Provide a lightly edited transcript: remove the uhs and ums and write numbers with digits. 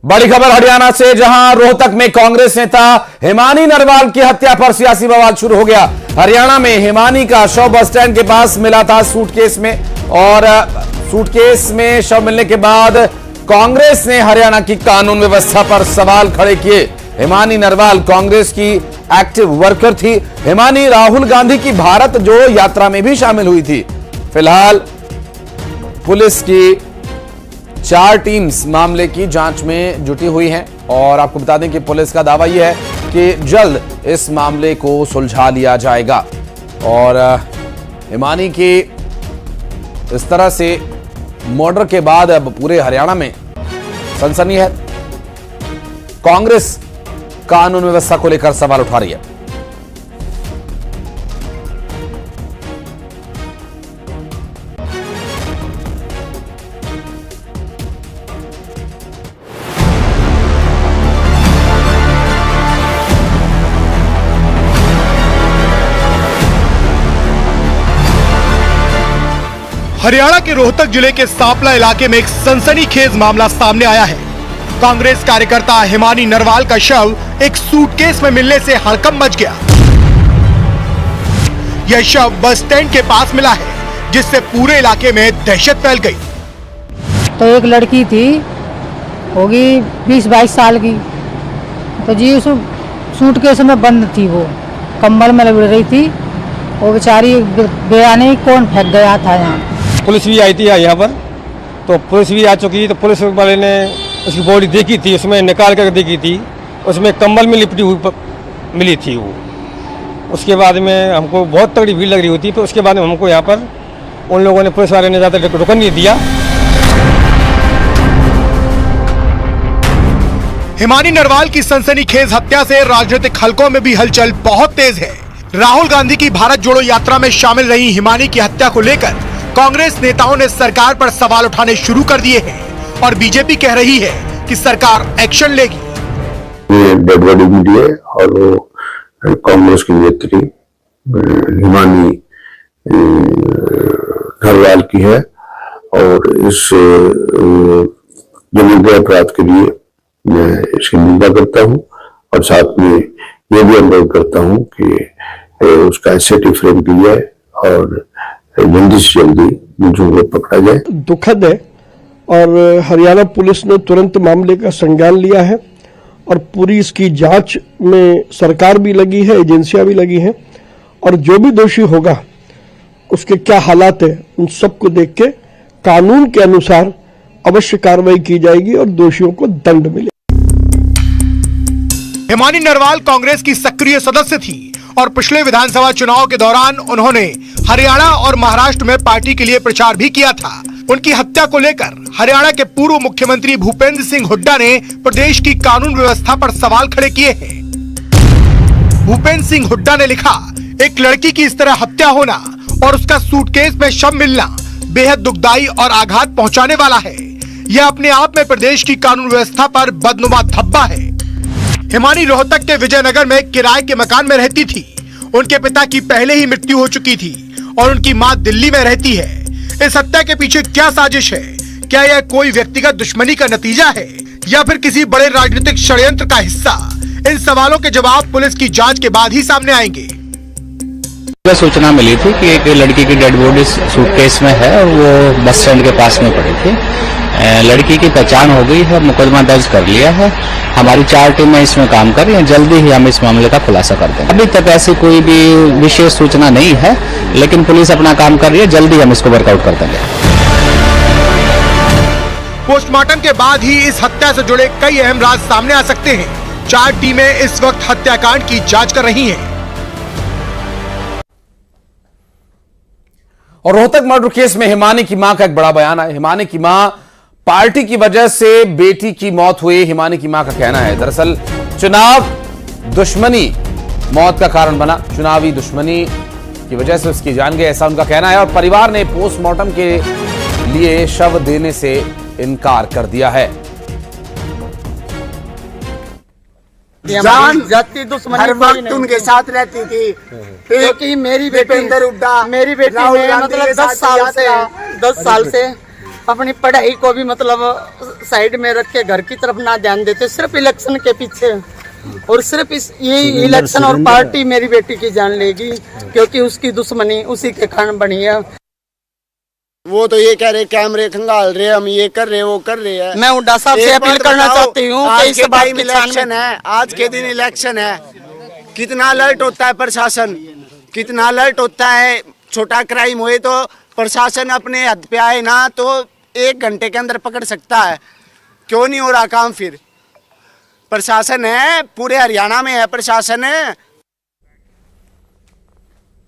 बड़ी खबर हरियाणा से, जहां रोहतक में कांग्रेस नेता हिमानी नरवाल की हत्या पर सियासी बवाल शुरू हो गया। हरियाणा में हिमानी का शव बस स्टैंड के पास मिला था सूटकेस में, और सूटकेस में शव मिलने के बाद कांग्रेस ने हरियाणा की कानून व्यवस्था पर सवाल खड़े किए। हिमानी नरवाल कांग्रेस की एक्टिव वर्कर थी। हिमानी राहुल गांधी की भारत जोड़ो यात्रा में भी शामिल हुई थी। फिलहाल पुलिस की 4 टीम्स मामले की जांच में जुटी हुई हैं, और आपको बता दें कि पुलिस का दावा यह है कि जल्द इस मामले को सुलझा लिया जाएगा। और हिमानी की इस तरह से मर्डर के बाद अब पूरे हरियाणा में सनसनी है। कांग्रेस कानून व्यवस्था को लेकर सवाल उठा रही है। हरियाणा के रोहतक जिले के सांपला इलाके में एक सनसनीखेज मामला सामने आया है। कांग्रेस कार्यकर्ता हिमानी नरवाल का शव एक सूटकेस में मिलने से हड़कंप मच गया। यह शव बस स्टैंड के पास मिला है, जिससे पूरे इलाके में दहशत फैल गई। तो एक लड़की थी, होगी 20-22 साल की, तो जी उस सूटकेस में बंद थी, वो कंबल में लग रही थी। वो बेचारी बयानी कौन फेंक गया था यहाँ। पुलिस भी आई थी यहाँ पर, तो पुलिस भी आ चुकी थी। तो पुलिस वाले ने उसकी बॉडी देखी थी, उसमें निकाल कर देखी थी, उसमें कंबल में लिपटी हुई मिली थी वो। उसके बाद में हमको बहुत तगड़ी भीड़ लग रही होती, तो उसके बाद में हमको यहाँ पर उन लोगों ने, पुलिस वाले ने ज़्यादा रुकन नहीं दिया। हिमानी नरवाल की सनसनीखेज हत्या से राजनीतिक हलकों में भी हलचल बहुत तेज है। राहुल गांधी की भारत जोड़ो यात्रा में शामिल रही हिमानी की हत्या को लेकर कांग्रेस नेताओं ने सरकार पर सवाल उठाने शुरू कर दिए हैं, और बीजेपी कह रही है कि सरकार एक्शन लेगी। ये डेड बॉडी मिली है, और वो कांग्रेस की नेत्री हिमानी नरवाल की है, और इस जघन्य अपराध के लिए मैं इसकी निंदा करता हूं, और साथ में ये भी अनुरोध करता हूं कि उसका एसआईटी फ्रेम की जाए और जल्दी से जल्दी मुझे को पकड़ा जाए। दुखद है, और हरियाणा पुलिस ने तुरंत मामले का संज्ञान लिया है, और पूरी इसकी जांच में सरकार भी लगी है, एजेंसियां भी लगी हैं, और जो भी दोषी होगा उसके क्या हालात है उन सबको देख के कानून के अनुसार अवश्य कार्रवाई की जाएगी और दोषियों को दंड मिलेगा। हिमानी नरवाल कांग्रेस की सक्रिय सदस्य थी, और पिछले विधानसभा चुनाव के दौरान उन्होंने हरियाणा और महाराष्ट्र में पार्टी के लिए प्रचार भी किया था। उनकी हत्या को लेकर हरियाणा के पूर्व मुख्यमंत्री भूपेंद्र सिंह हुड्डा ने प्रदेश की कानून व्यवस्था पर सवाल खड़े किए हैं। भूपेंद्र सिंह हुड्डा ने लिखा, एक लड़की की इस तरह हत्या होना और उसका सूटकेस में शव मिलना बेहद दुखदाई और आघात पहुंचाने वाला है। यह अपने आप में प्रदेश की कानून व्यवस्था पर बदनुमा धब्बा है। हिमानी रोहतक के विजयनगर में किराए के मकान में रहती थी। उनके पिता की पहले ही मृत्यु हो चुकी थी, और उनकी मां दिल्ली में रहती है। इस हत्या के पीछे क्या साजिश है? क्या यह कोई व्यक्तिगत दुश्मनी का नतीजा है, या फिर किसी बड़े राजनीतिक षड्यंत्र का हिस्सा? इन सवालों के जवाब पुलिस की जांच के बाद ही सामने आएंगे। सूचना मिली थी कि एक लड़की की डेड बॉडी सूटकेस में है, और वो बस स्टैंड के पास में पड़ी थी। लड़की की पहचान हो गई है, मुकदमा दर्ज कर लिया है। हमारी 4 टीमें इसमें काम कर रही हैं, जल्दी ही हम इस मामले का खुलासा कर देंगे। अभी तक ऐसी कोई भी विशेष सूचना नहीं है, लेकिन पुलिस अपना काम कर रही है, जल्दी हम इसको वर्कआउट कर देंगे। पोस्टमार्टम के बाद ही इस हत्या से जुड़े कई अहम राज सामने आ सकते हैं। 4 टीमें इस वक्त हत्याकांड की जांच कर रही हैं। और रोहतक मर्डर केस में हिमानी की मां का एक बड़ा बयान है। हिमानी की मां, पार्टी की वजह से बेटी की मौत हुई, हिमानी की मां का कहना है। दरअसल चुनाव दुश्मनी मौत का कारण बना, चुनावी दुश्मनी की वजह से उसकी जान गई, ऐसा उनका कहना है। और परिवार ने पोस्टमार्टम के लिए शव देने से इनकार कर दिया है। जान जाती दुश्मनी हर वक्त उनके साथ रहती थी, क्योंकि मेरी बेटी हुड्डा, मेरी बेटी ने मतलब 10 साल से अपनी पढ़ाई को भी मतलब साइड में रख के घर की तरफ ना ध्यान देते, सिर्फ इलेक्शन के पीछे। और सिर्फ यही इलेक्शन और पार्टी मेरी बेटी की जान लेगी, क्योंकि उसकी दुश्मनी उसी के कारण बनी है। वो तो ये कह रहे कैमरे खंगाल रहे, हम ये कर रहे वो कर रहे हैं। मैं हुड्डा साहब से अपील करना चाहती हूँ कि इस बात की इलेक्शन है, आज के दिन इलेक्शन है, कितना अलर्ट होता है प्रशासन, कितना अलर्ट होता है। छोटा क्राइम हुए तो प्रशासन अपने हद पे आए ना तो 1 घंटे के अंदर पकड़ सकता है। क्यों नहीं हो रहा काम? फिर प्रशासन है, पूरे हरियाणा में है प्रशासन है।